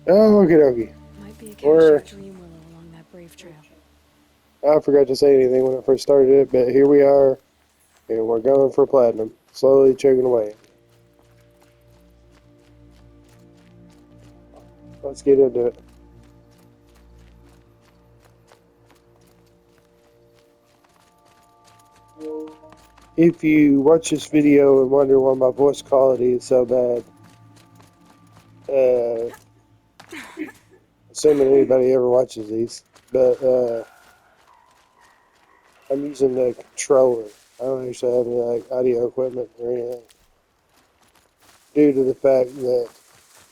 Oh, okie dokie. Might be a cache We're of dream willow along that brave trail. I forgot to say anything when I first started it, but here we are, and we're going for platinum. Slowly chugging away. Let's get into it. If you watch this video and wonder why my voice quality is so bad, uh, assuming anybody ever watches these, but I'm using the controller. I don't actually have any like audio equipment or anything, due to the fact that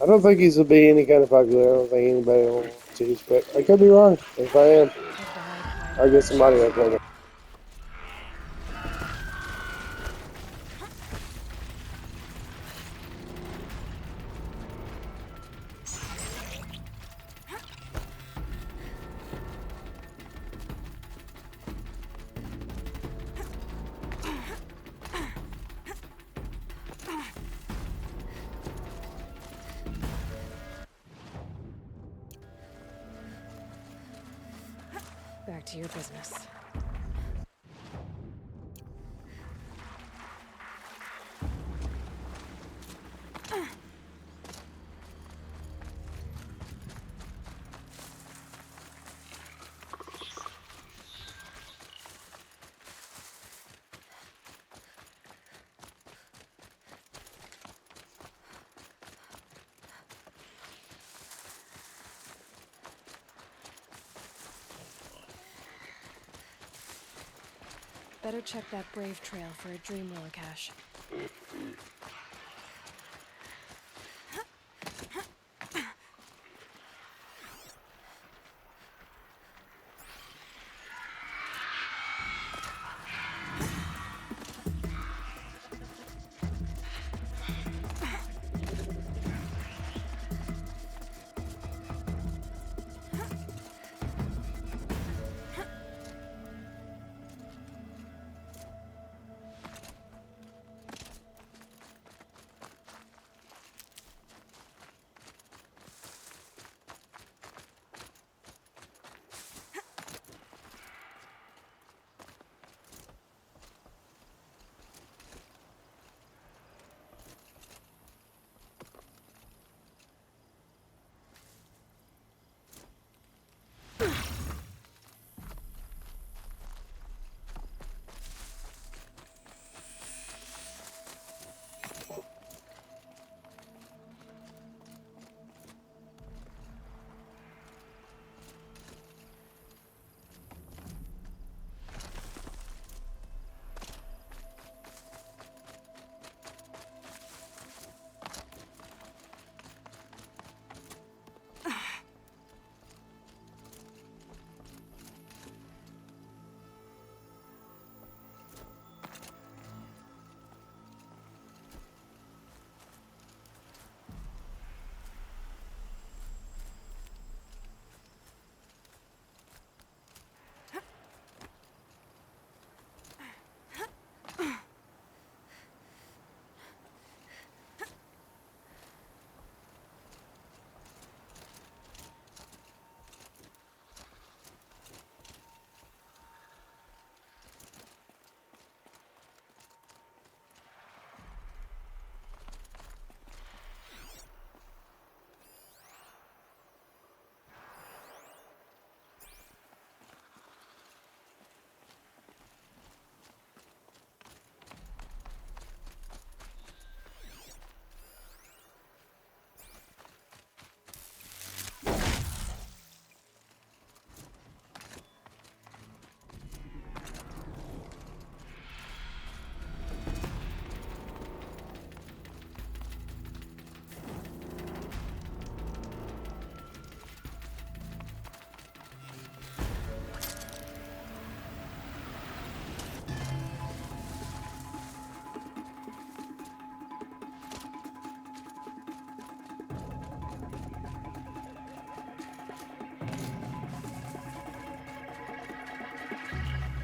I don't think these will be any kind of popular. I don't think anybody will want these, but I could be wrong. If I am, Goodbye, quiet I'll get some adventure. audio equipment. Back to your business. Better check that brave trail for a dream willow cache.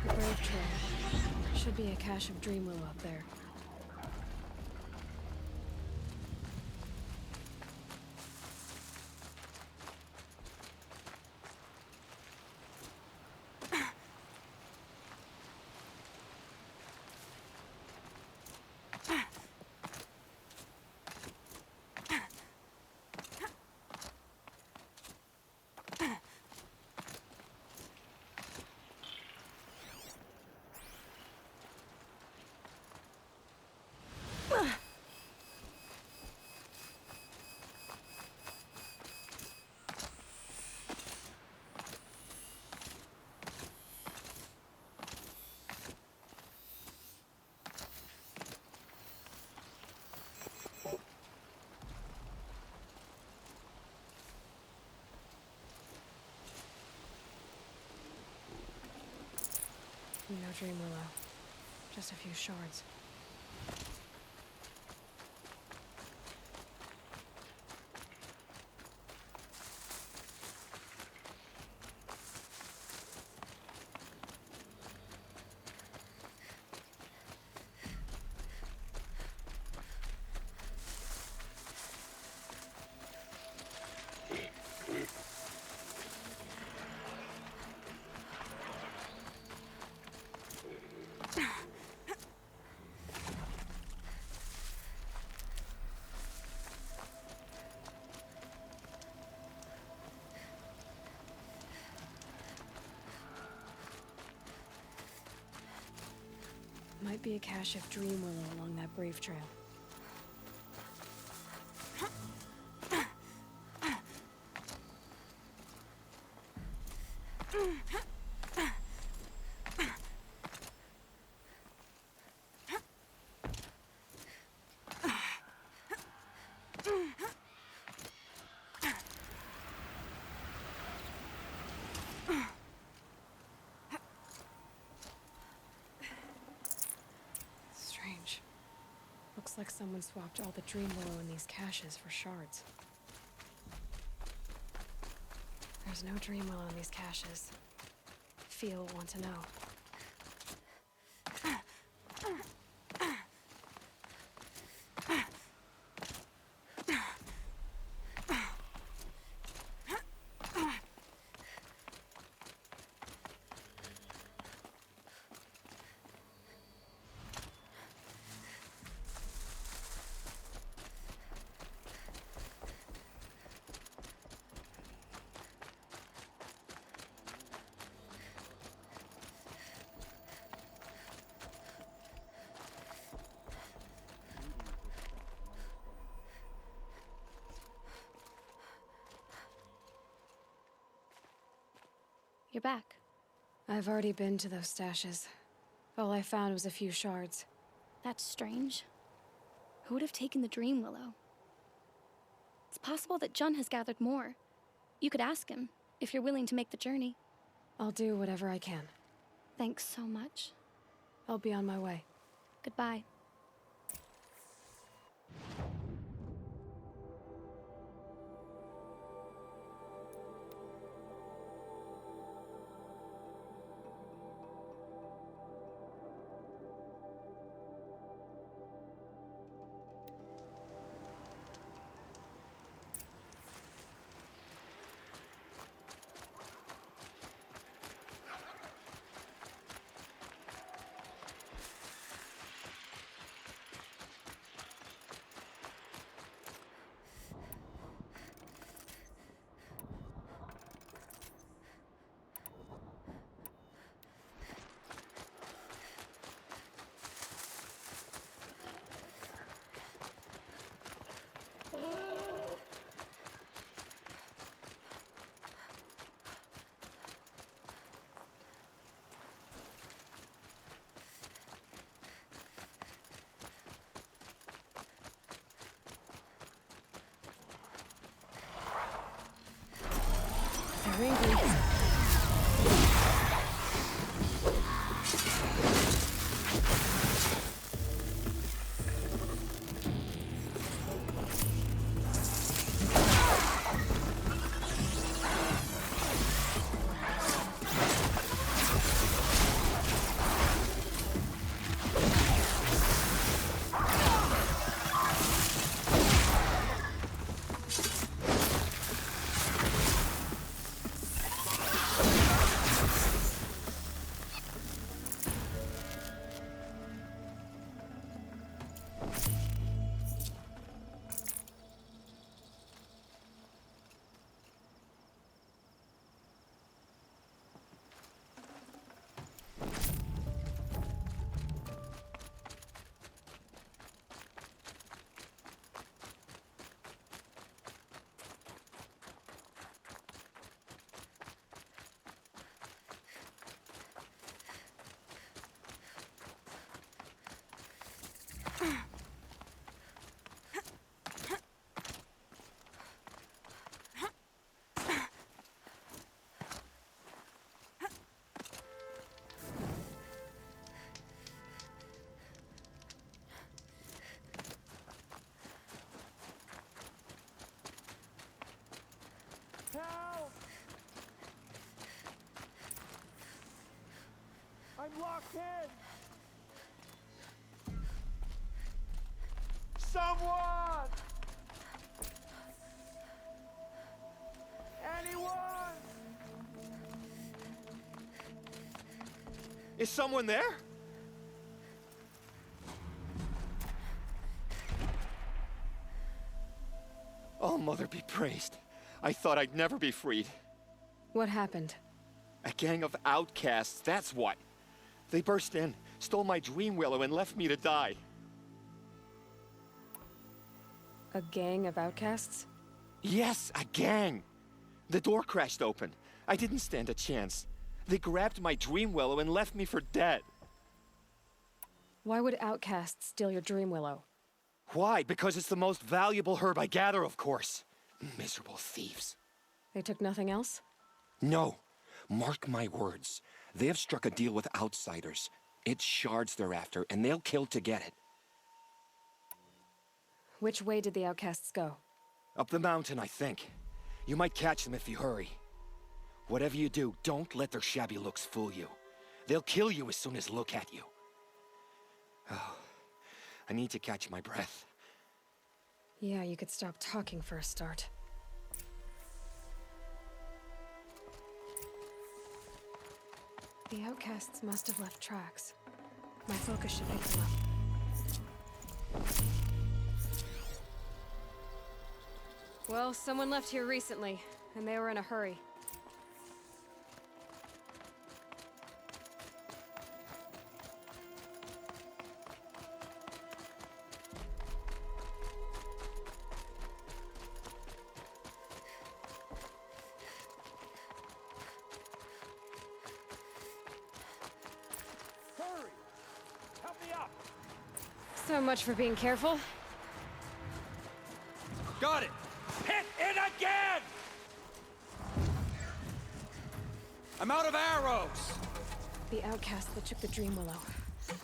The brave trail. Should be a cache of dream willow up there. dream willow. Just a few shards. Might be a cache of dream willow along that brave trail. Strange. Looks like someone swapped all the dream willow in these caches for shards. There's no dream willow in these caches. Feel want to know. You're back. I've already been to those stashes. All I found was a few shards. That's strange. Who would have taken the dream willow? It's possible that Jun has gathered more. You could ask him, if you're willing to make the journey. I'll do whatever I can. Thanks so much. I'll be on my way. Goodbye. They're angry. I'm locked in! Someone! Anyone! Is someone there? Oh, Mother be praised. I thought I'd never be freed. What happened? A gang of outcasts, that's what. They burst in, stole my dream willow, and left me to die. A gang of outcasts? Yes, a gang! The door crashed open. I didn't stand a chance. They grabbed my dream willow and left me for dead. Why would outcasts steal your dream willow? Why? Because it's the most valuable herb I gather, of course. Miserable thieves. They took nothing else? No. Mark my words. They have struck a deal with outsiders. It's shards they're after, and they'll kill to get it. Which way did the outcasts go? Up the mountain, I think. You might catch them if you hurry. Whatever you do, don't let their shabby looks fool you. They'll kill you as soon as look at you. Oh, I need to catch my breath. Yeah, you could stop talking for a start. The outcasts must have left tracks. My focus should pick them up. Well, someone left here recently, and they were in a hurry. Hurry! Help me up! So much for being careful. Got it! Hit it again! I'm out of arrows! The outcasts that took the dream willow,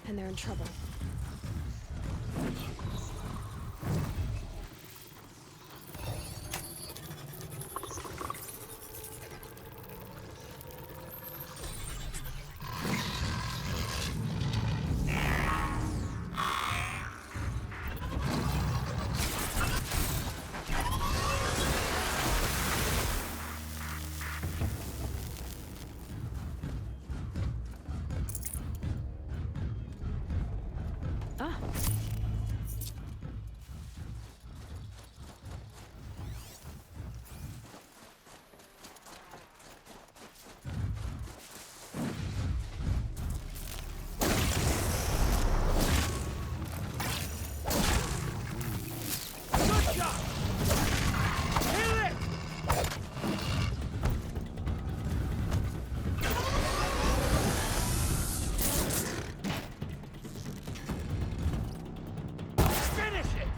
and they're in trouble. Ah. Good shot! Kill it! Finish it!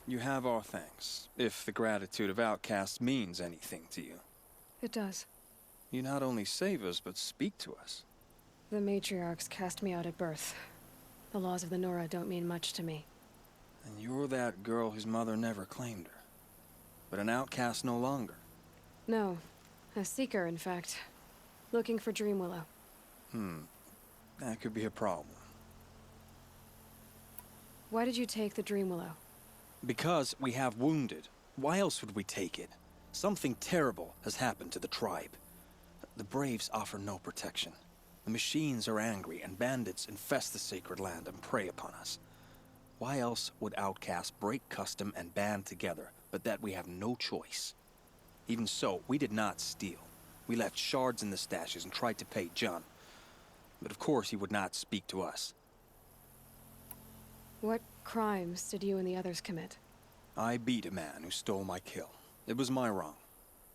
You have our thanks, if the gratitude of outcasts means anything to you. It does. You not only save us, but speak to us. The matriarchs cast me out at birth. The laws of the Nora don't mean much to me. And you're that girl whose mother never claimed her. But an outcast no longer. No. A seeker, in fact. Looking for Dream Willow. That could be a problem. Why did you take the Dream Willow? Because we have wounded. Why else would we take it? Something terrible has happened to the tribe. The Braves offer no protection. The machines are angry, and bandits infest the sacred land and prey upon us. Why else would outcasts break custom and band together, but that we have no choice? Even so, we did not steal. We left shards in the stashes and tried to pay John. But of course he would not speak to us. What crimes did you and the others commit? I beat a man who stole my kill. It was my wrong.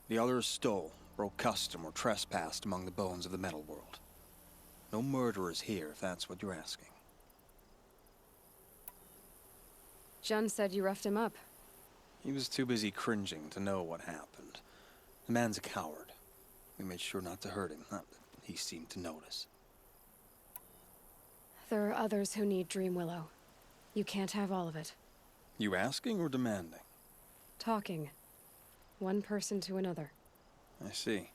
The others stole, broke custom or trespassed among the bones of the metal world. No murderers here, if that's what you're asking. Jun said you roughed him up. He was too busy cringing to know what happened. The man's a coward. We made sure not to hurt him, not that he seemed to notice. There are others who need Dream Willow. You can't have all of it. You asking or demanding? Talking. One person to another. I see.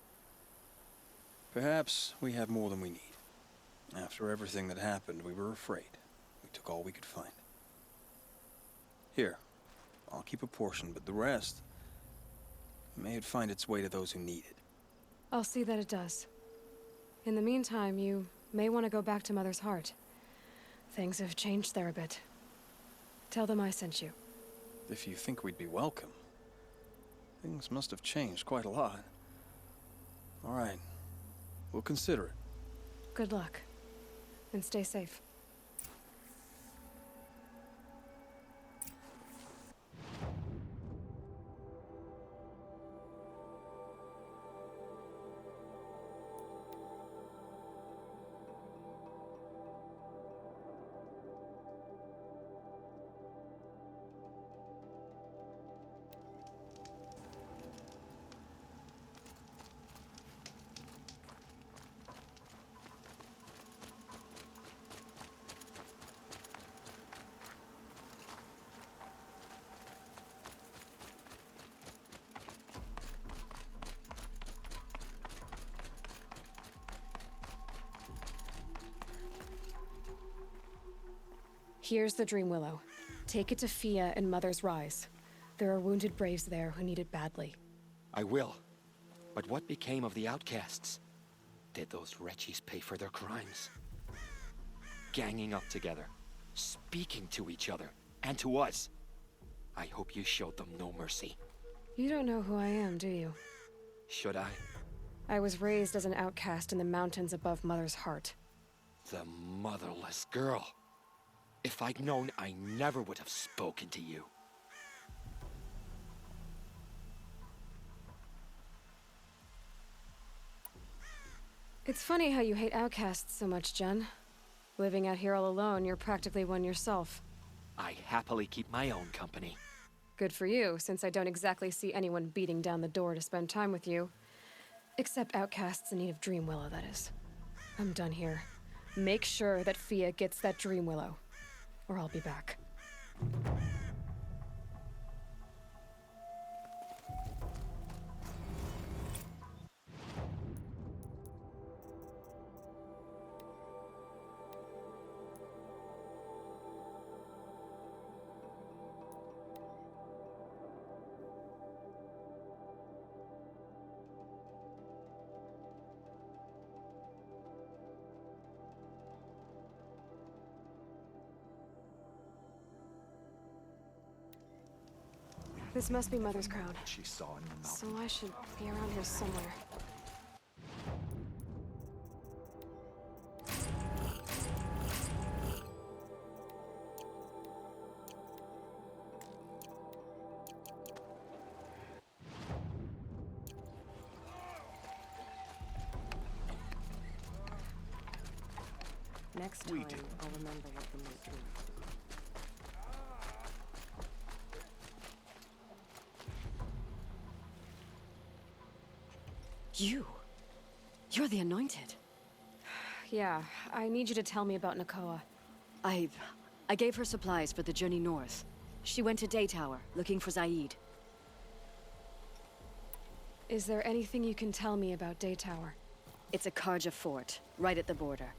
Perhaps we have more than we need. After everything that happened, we were afraid. We took all we could find. Here, I'll keep a portion, but the rest may it find its way to those who need it. I'll see that it does. In the meantime, you may want to go back to Mother's Heart. Things have changed there a bit. Tell them I sent you. If you think we'd be welcome. Things must have changed quite a lot. All right. We'll consider it. Good luck. And stay safe. Here's the Dream Willow. Take it to Fia and Mother's Rise. There are wounded braves there who need it badly. I will. But what became of the outcasts? Did those wretches pay for their crimes? Ganging up together, speaking to each other, and to us. I hope you showed them no mercy. You don't know who I am, do you? Should I? I was raised as an outcast in the mountains above Mother's Heart. The motherless girl. If I'd known, I never would have spoken to you. It's funny how you hate outcasts so much, Jun. Living out here all alone, you're practically one yourself. I happily keep my own company. Good for you, since I don't exactly see anyone beating down the door to spend time with you. Except outcasts in need of Dream Willow, that is. I'm done here. Make sure that Fia gets that Dream Willow, or I'll be back. This must be Mother's crown. She saw in the mountain. So I should be around here somewhere. Next time, I'll remember what the mood is. You're the Anointed. Yeah, I need you to tell me about Nakoa. I gave her supplies for the journey north. She went to Day Tower, looking for Zaid. Is there anything you can tell me about Day Tower? It's a Karja fort, right at the border.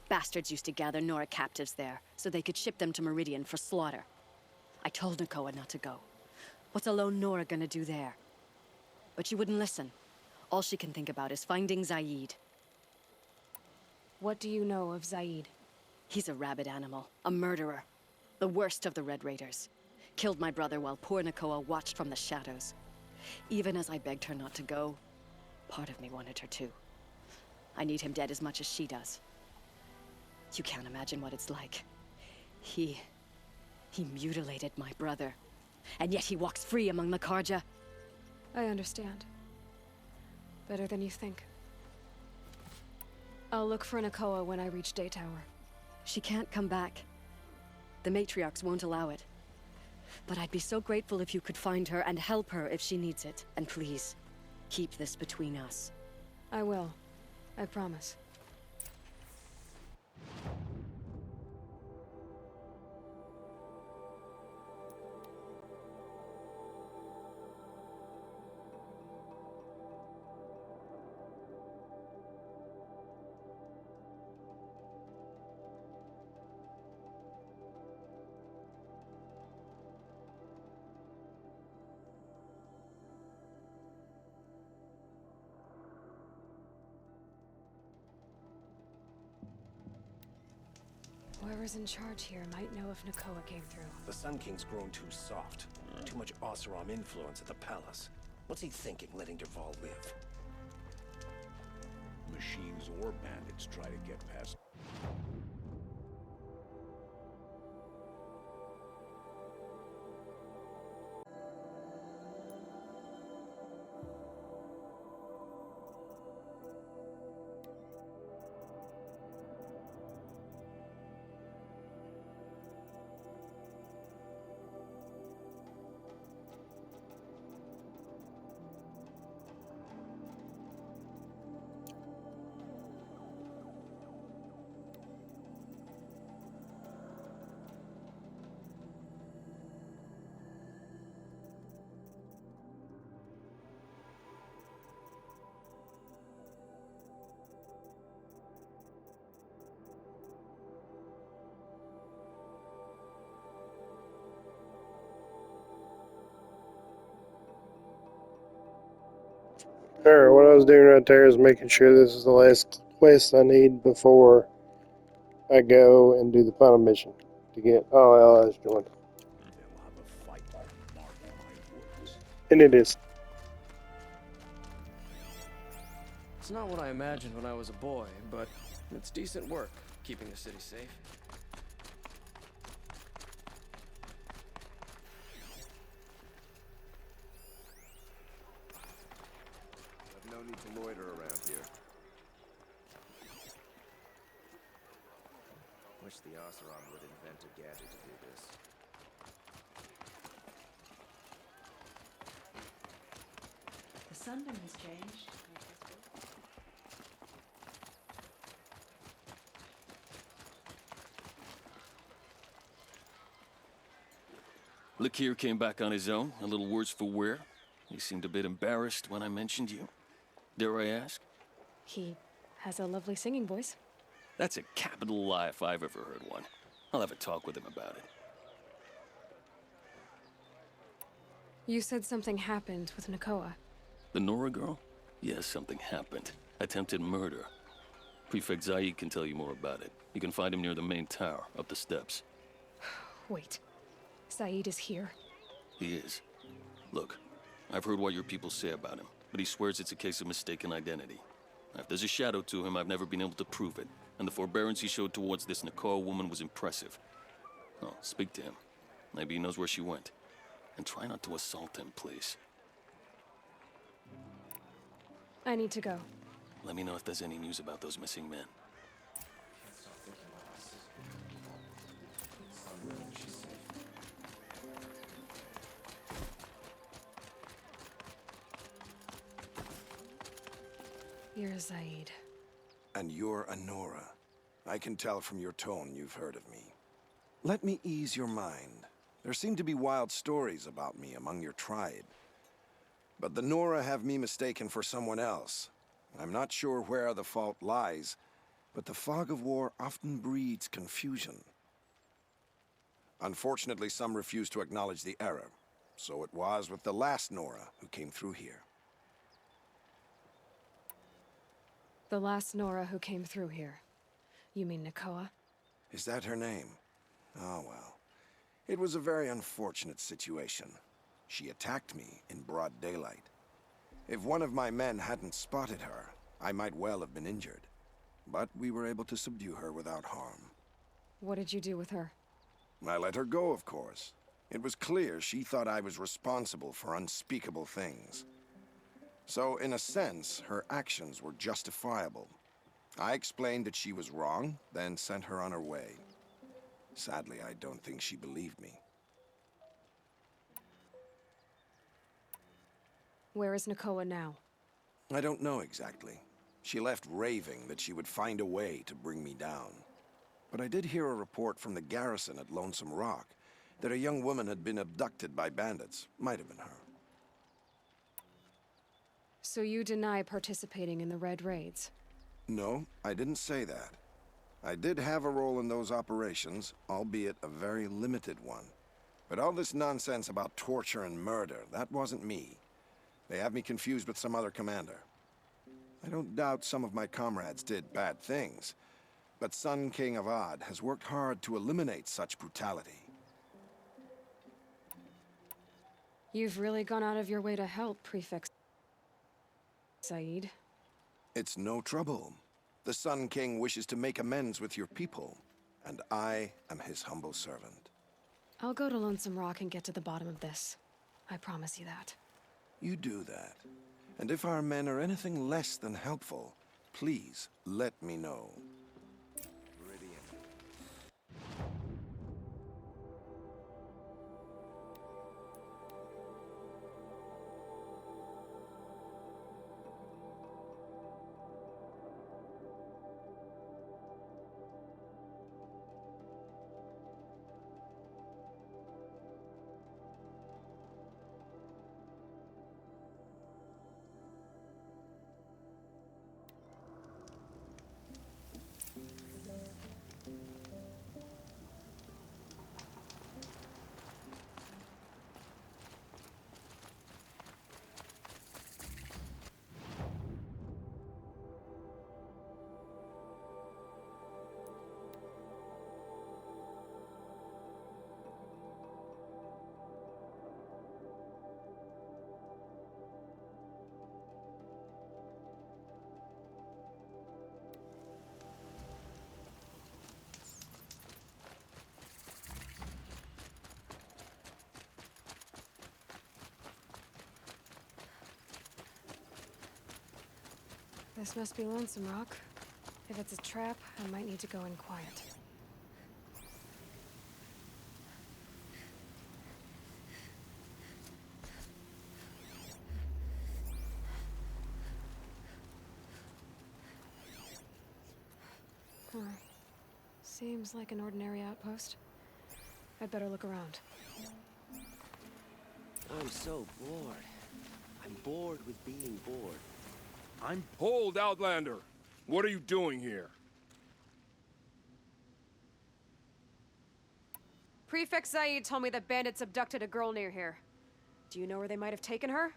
Bastards used to gather Nora captives there, so they could ship them to Meridian for slaughter. I told Nakoa not to go. What's a lone Nora gonna do there? But she wouldn't listen. All she can think about is finding Zaid. What do you know of Zaid? He's a rabid animal, a murderer. The worst of the Red Raiders. Killed my brother while poor Nakoa watched from the shadows. Even as I begged her not to go, part of me wanted her to. I need him dead as much as she does. You can't imagine what it's like. He mutilated my brother. And yet he walks free among the Karja. I understand. Better than you think. I'll look for Nakoa when I reach Day Tower. She can't come back. The matriarchs won't allow it. But I'd be so grateful if you could find her and help her if she needs it. And please, keep this between us. I will. I promise. Whoever's in charge here might know if Nakoa came through. The Sun King's grown too soft. Too much Oseram influence at the palace. What's he thinking, letting Dervahl live? Machines or bandits try to get past. Alright, what I was doing right there is making sure this is the last quest I need before I go and do the final mission to get all allies joined. They'll have a fight. Mark my words. And it is. It's not what I imagined when I was a boy, but it's decent work, keeping the city safe. Have no need to loiter around here. Wish the Oseram would invent a gadget to do this. The Sunburn has changed. Lakir came back on his own, a little worse for wear. He seemed a bit embarrassed when I mentioned you. Dare I ask? He has a lovely singing voice. That's a capital lie if I've ever heard one. I'll have a talk with him about it. You said something happened with Nakoa. The Nora girl? Yes, something happened. Attempted murder. Prefect Zaid can tell you more about it. You can find him near the main tower, up the steps. Wait. Saeed is here. He is. Look, I've heard what your people say about him, but he swears it's a case of mistaken identity. If there's a shadow to him, I've never been able to prove it, and the forbearance he showed towards this Nakoa woman was impressive. Oh, speak to him. Maybe he knows where she went. And try not to assault him, please. I need to go. Let me know if there's any news about those missing men. You're Zaid. And you're Anora. I can tell from your tone you've heard of me. Let me ease your mind. There seem to be wild stories about me among your tribe. But the Nora have me mistaken for someone else. I'm not sure where the fault lies, but the fog of war often breeds confusion. Unfortunately, some refuse to acknowledge the error. So it was with the last Nora who came through here. The last Nora who came through here. You mean Nakoa? Is that her name? Oh, well. It was a very unfortunate situation. She attacked me in broad daylight. If one of my men hadn't spotted her, I might well have been injured. But we were able to subdue her without harm. What did you do with her? I let her go, of course. It was clear she thought I was responsible for unspeakable things. So, in a sense, her actions were justifiable. I explained that she was wrong, then sent her on her way. Sadly, I don't think she believed me. Where is Nakoa now? I don't know exactly. She left raving that she would find a way to bring me down. But I did hear a report from the garrison at Lonesome Rock that a young woman had been abducted by bandits. Might have been her. So you deny participating in the Red Raids? No, I didn't say that. I did have a role in those operations, albeit a very limited one. But all this nonsense about torture and murder, that wasn't me. They have me confused with some other commander. I don't doubt some of my comrades did bad things, but Sun King Avad has worked hard to eliminate such brutality. You've really gone out of your way to help, Prefect Saeed. It's no trouble. The Sun King wishes to make amends with your people, and I am his humble servant. I'll go to Lonesome Rock and get to the bottom of this. I promise you that. You do that. And if our men are anything less than helpful, please let me know. This must be Lonesome Rock. If it's a trap, I might need to go in quiet. Huh. Seems like an ordinary outpost. I'd better look around. I'm so bored. I'm bored with being bored. Hold, Outlander! What are you doing here? Prefect Saeed told me that bandits abducted a girl near here. Do you know where they might have taken her?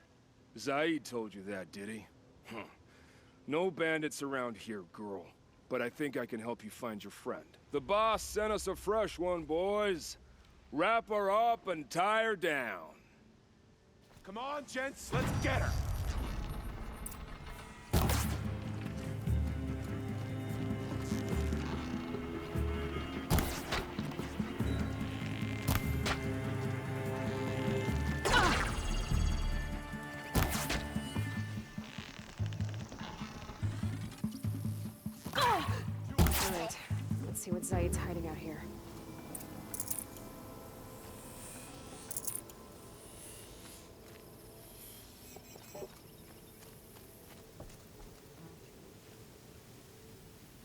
Zaid told you that, did he? Huh. No bandits around here, girl. But I think I can help you find your friend. The boss sent us a fresh one, boys. Wrap her up and tie her down. Come on, gents, let's get her! Alright, let's see what Zaid's hiding out here.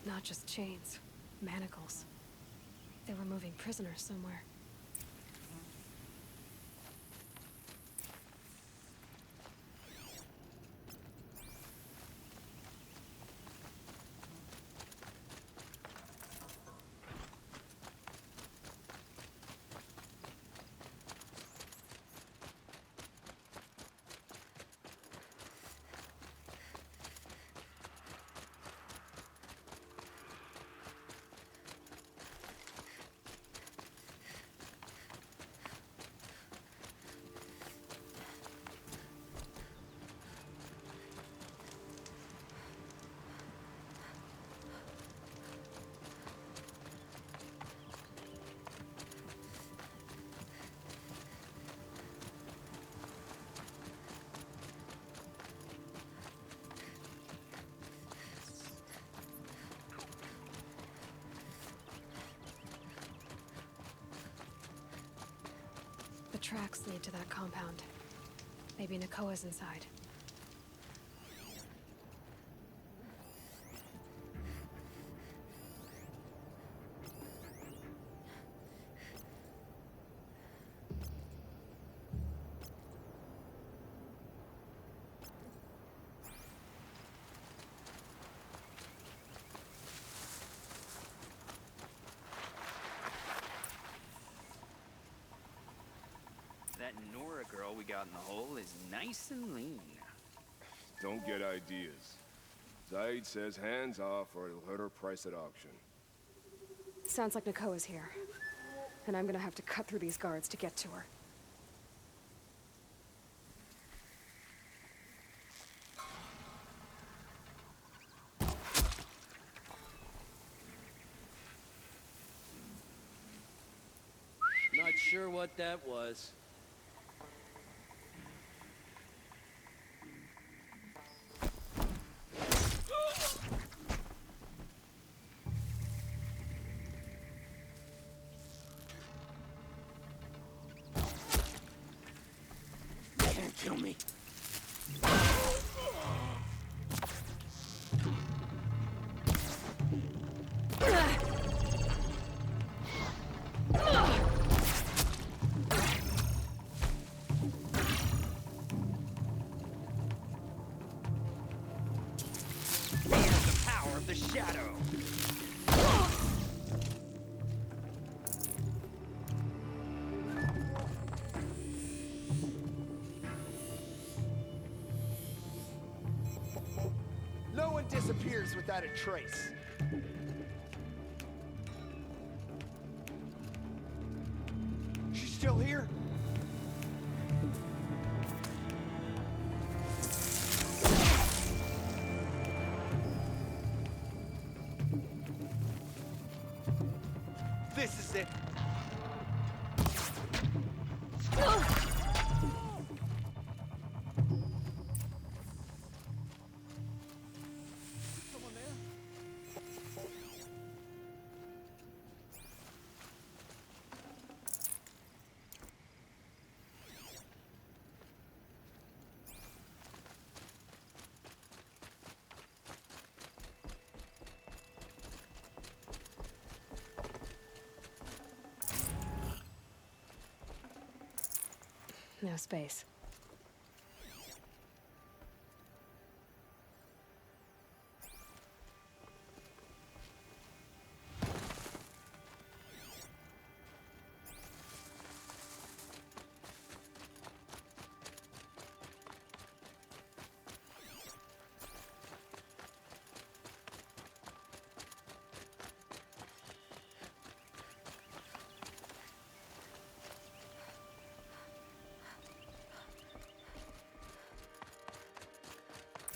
Not just chains, manacles. They were moving prisoners somewhere. tracks lead to that compound. Maybe Nakoa's inside. That Nora girl we got in the hole is nice and lean. Don't get ideas. Zaid says hands off or he'll hurt her price at auction. Sounds like Nakoa's here. And I'm gonna have to cut through these guards to get to her. Not sure what that was. Can't kill me. The power of the shadow. No one disappears without a trace. She's still here? This is it. No space.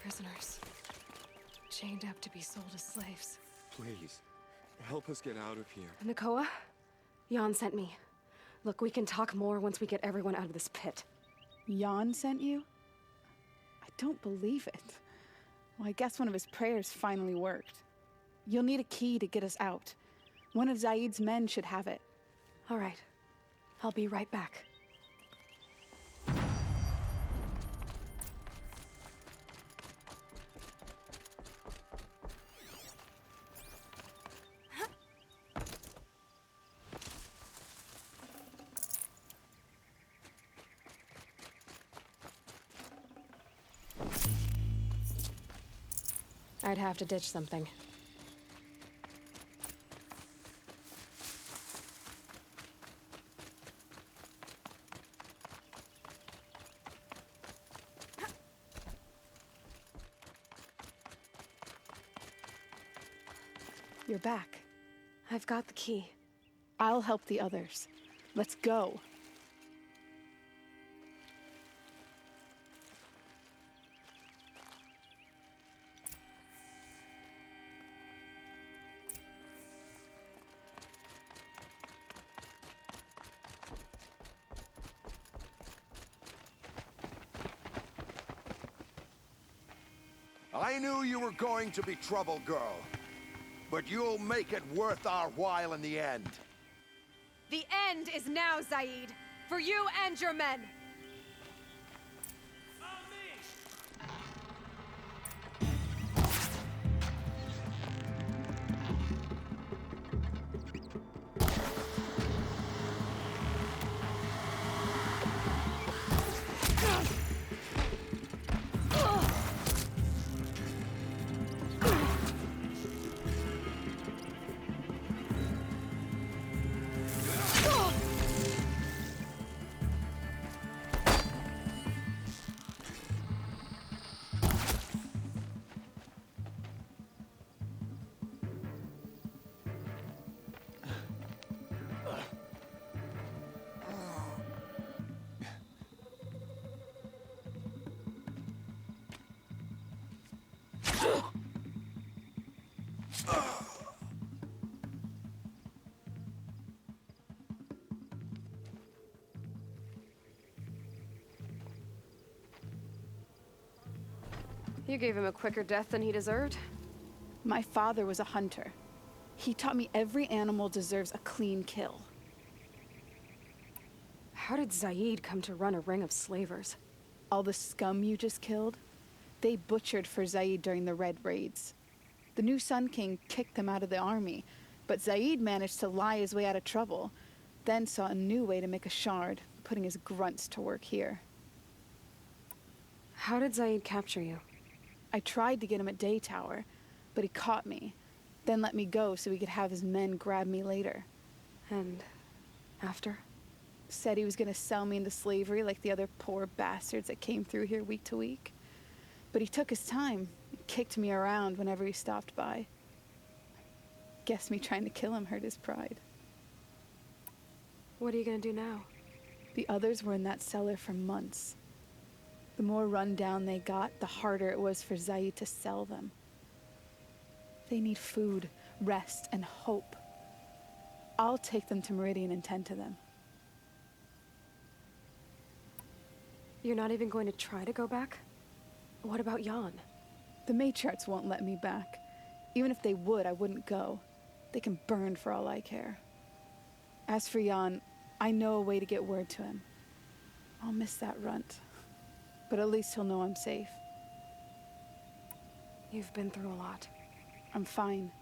Prisoners. Chained up to be sold as slaves. Please, help us get out of here. Nakoa? Jan sent me. Look, we can talk more once we get everyone out of this pit. Jan sent you? I don't believe it. Well, I guess one of his prayers finally worked. You'll need a key to get us out. One of Zaid's men should have it. All right. I'll be right back. I'd have to ditch something. You're back. I've got the key. I'll help the others. Let's go. I knew you were going to be trouble, girl. But you'll make it worth our while in the end. The end is now, Zaid! For you and your men! You gave him a quicker death than he deserved. My father was a hunter. He taught me every animal deserves a clean kill. How did Zaid come to run a ring of slavers? All the scum you just killed? They butchered for Zaid during the Red Raids. The new Sun King kicked them out of the army, but Zaid managed to lie his way out of trouble, then saw a new way to make a shard, putting his grunts to work here. How did Zaid capture you? I tried to get him at Day Tower, but he caught me, then let me go so he could have his men grab me later. And after? Said he was gonna sell me into slavery like the other poor bastards that came through here week to week. But he took his time, kicked me around whenever he stopped by. Guess me trying to kill him hurt his pride. What are you gonna do now? The others were in that cellar for months. The more run down they got, the harder it was for Zaid to sell them. They need food, rest, and hope. I'll take them to Meridian and tend to them. You're not even going to try to go back? What about Jan? The matriarchs won't let me back. Even if they would, I wouldn't go. They can burn for all I care. As for Jan, I know a way to get word to him. I'll miss that runt. But at least he'll know I'm safe. You've been through a lot. I'm fine.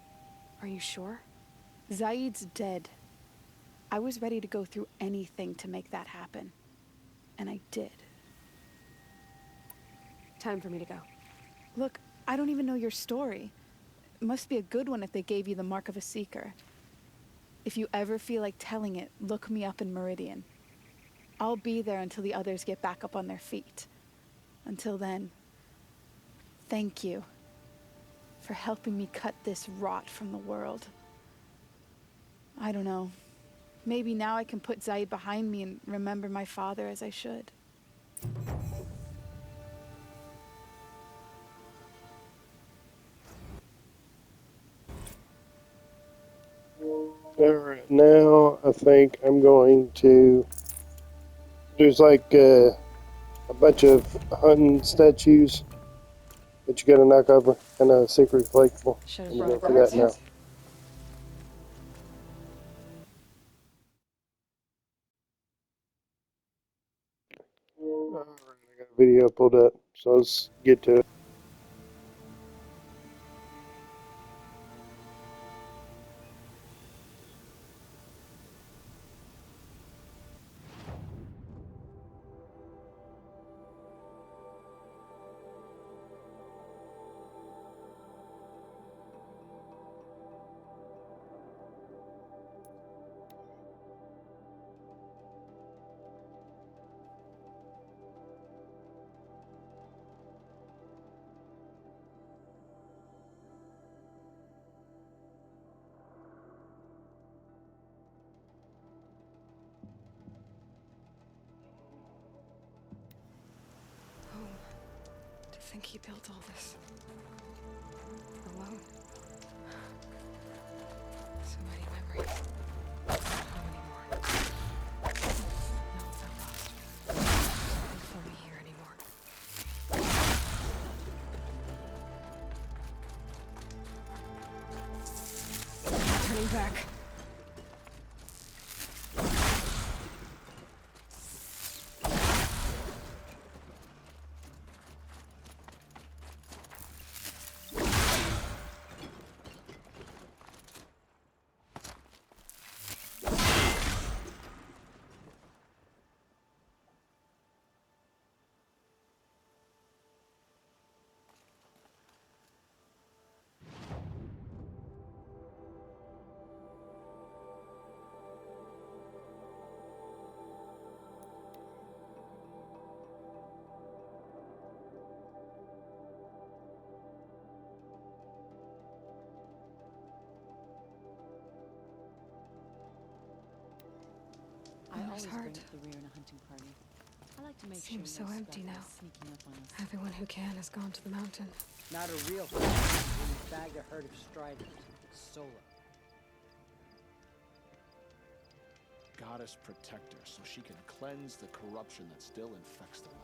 Are you sure? Zaid's dead. I was ready to go through anything to make that happen. And I did. Time for me to go. Look, I don't even know your story. It must be a good one if they gave you the mark of a seeker. If you ever feel like telling it, look me up in Meridian. I'll be there until the others get back up on their feet. Until then, thank you for helping me cut this rot from the world. I don't know. Maybe now I can put Zaid behind me and remember my father as I should. Alright, now I think I'm going to... There's like a bunch of hunting statues that you gotta knock over and a secret collectible. I'm gonna go for that now. Alright, I got a video pulled up, so let's get to it. To think he built all this. Alone. So many memories. Not home anymore. No, they're lost. There's nothing for me here anymore. Turning back. Father's always heart. bring up the rear in a hunting party. I like to make Seems sure so no empty scrap now. is sneaking up on us. Everyone who can has gone to the mountain. Not a real fight when you bagged a herd of striders. Solo. Goddess protect her so she can cleanse the corruption that still infects the land.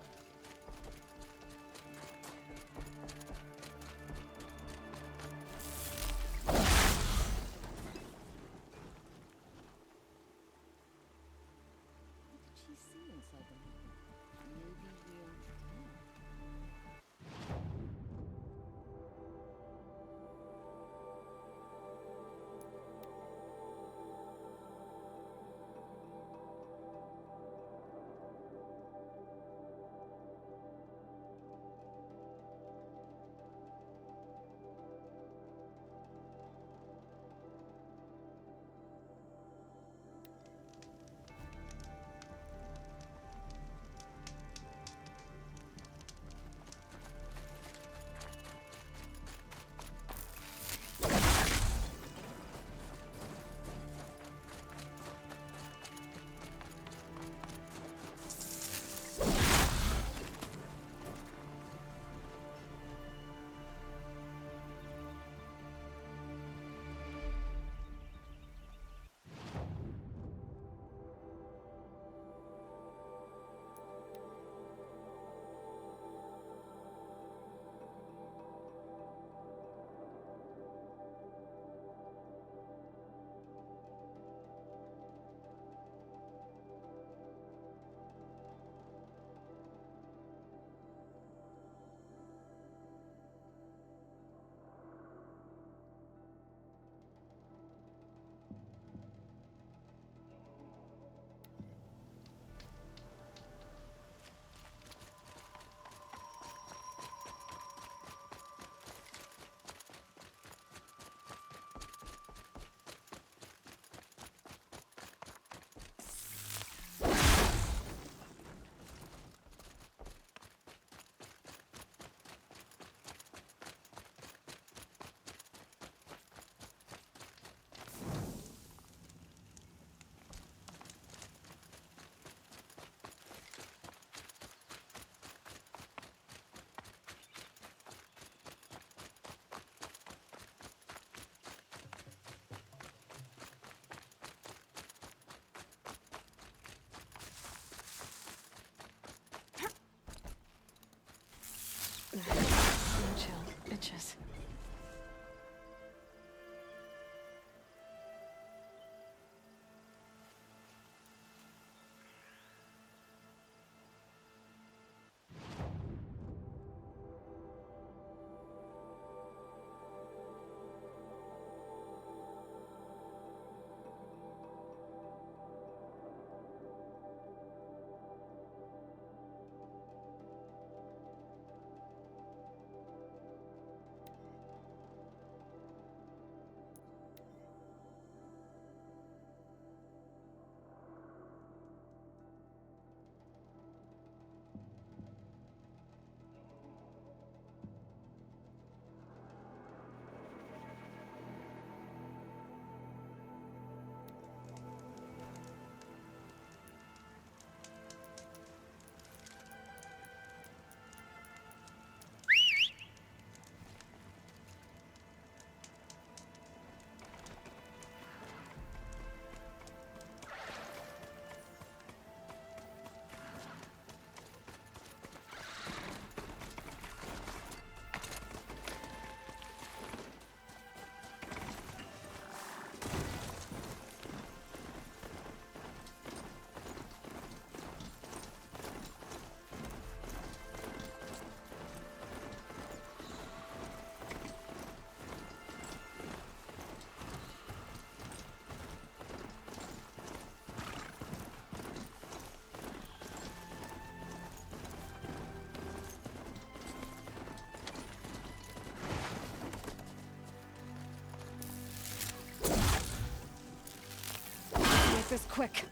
What did she see inside the mountain? Maybe we'll... Chill, bitches. Make this quick.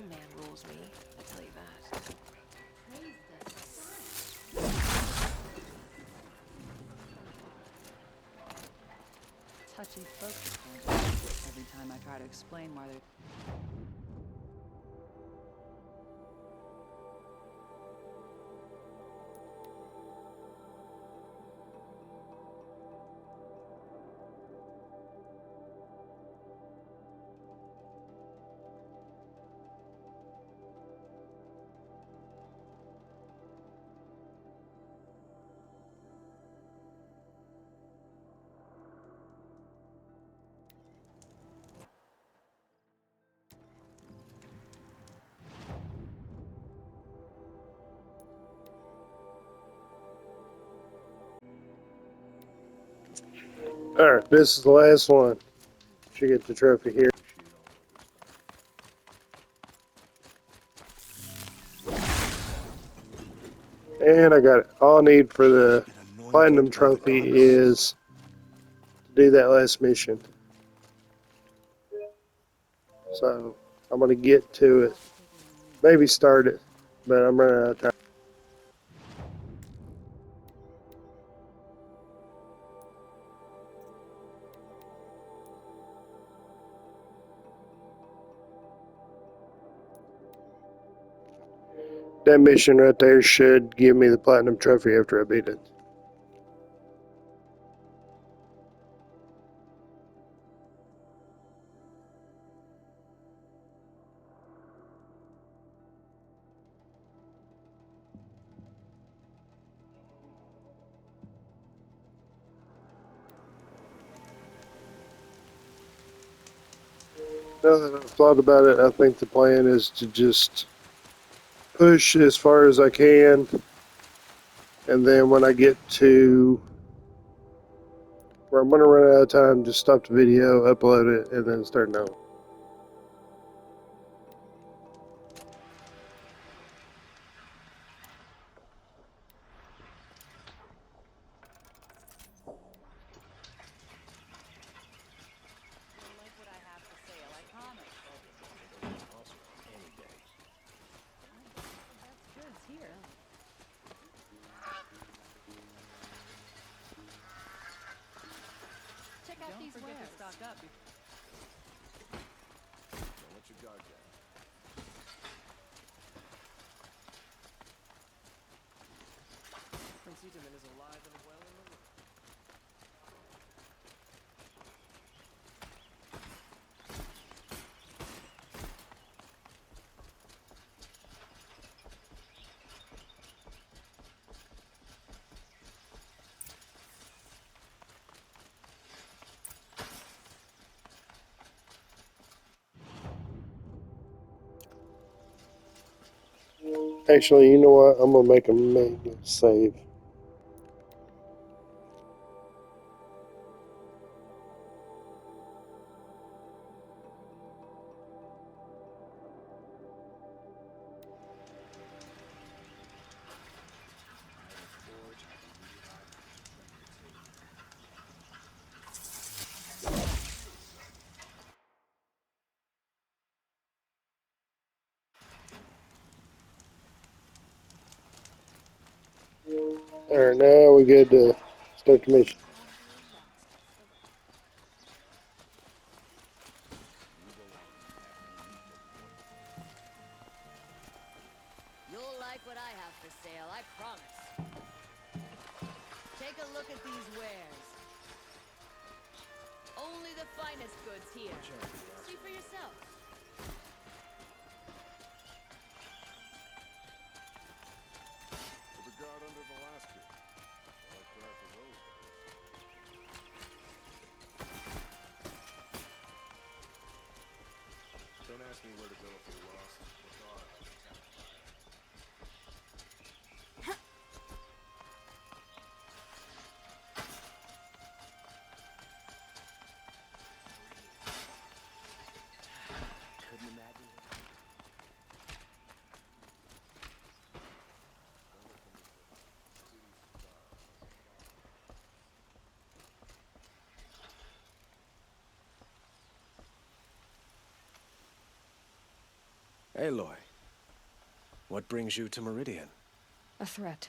man rules me, I tell you that. Touchy focus, don't you? Every time I try to explain why they're... Alright, this is the last one. Should get the trophy here. And I got it. All I need for the platinum trophy is to do that last mission. So I'm gonna get to it. Maybe start it, but I'm running out of time. That mission right there should give me the platinum trophy after I beat it. Now that I've thought about it, I think the plan is to just push as far as I can, and then when I get to where I'm gonna run out of time, just stop the video, upload it, and then start another one. Check out these wares. Stock up. Don't let your guard down. Prince Itaman is alive and well in the world. Actually, you know what? I'm gonna make a mega save. Alright, now we good to start the mission. You'll like what I have for sale, I promise. Take a look at these wares. Only the finest goods here. See for yourself. With the guard under the last year. I like that for those days. Don't ask me where to go if you're lost. Couldn't imagine it. Aloy, what brings you to Meridian? A threat.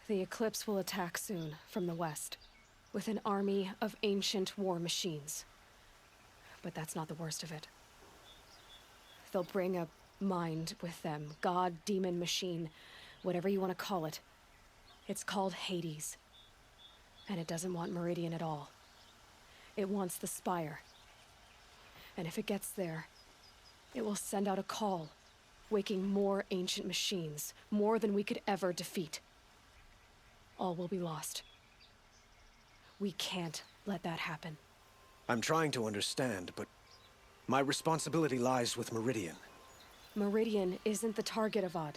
The Eclipse will attack soon, from the west, with an army of ancient war machines. But that's not the worst of it. They'll bring a mind with them, god, demon, machine, whatever you want to call it. It's called Hades. And it doesn't want Meridian at all. It wants the Spire. And if it gets there, it will send out a call, waking more ancient machines, more than we could ever defeat. All will be lost. We can't let that happen. I'm trying to understand, but my responsibility lies with Meridian. Meridian isn't the target, Avad.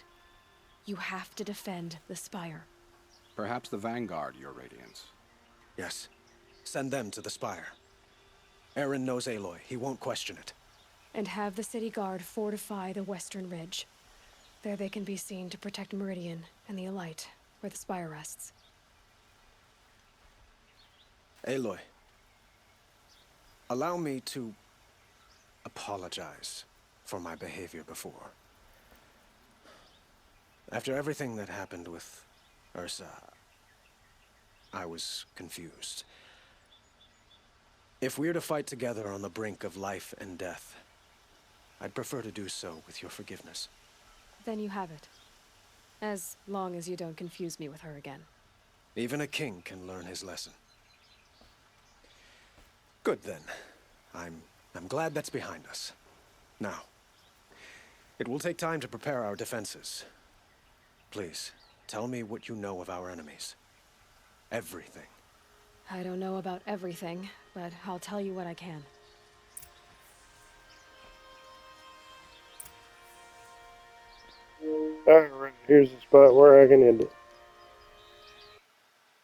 You have to defend the Spire. Perhaps the Vanguard, Your Radiance. Yes. Send them to the Spire. Eren knows Aloy. He won't question it. And have the city guard fortify the western ridge. There they can be seen to protect Meridian and the Elite, where the Spire rests. Aloy, allow me to apologize for my behavior before. After everything that happened with Ursa, I was confused. If we're to fight together on the brink of life and death, I'd prefer to do so with your forgiveness. Then you have it. As long as you don't confuse me with her again. Even a king can learn his lesson. Good then. I'm glad that's behind us. Now, it will take time to prepare our defenses. Please, tell me what you know of our enemies. Everything. I don't know about everything, but I'll tell you what I can. Alright, here's the spot where I can end it.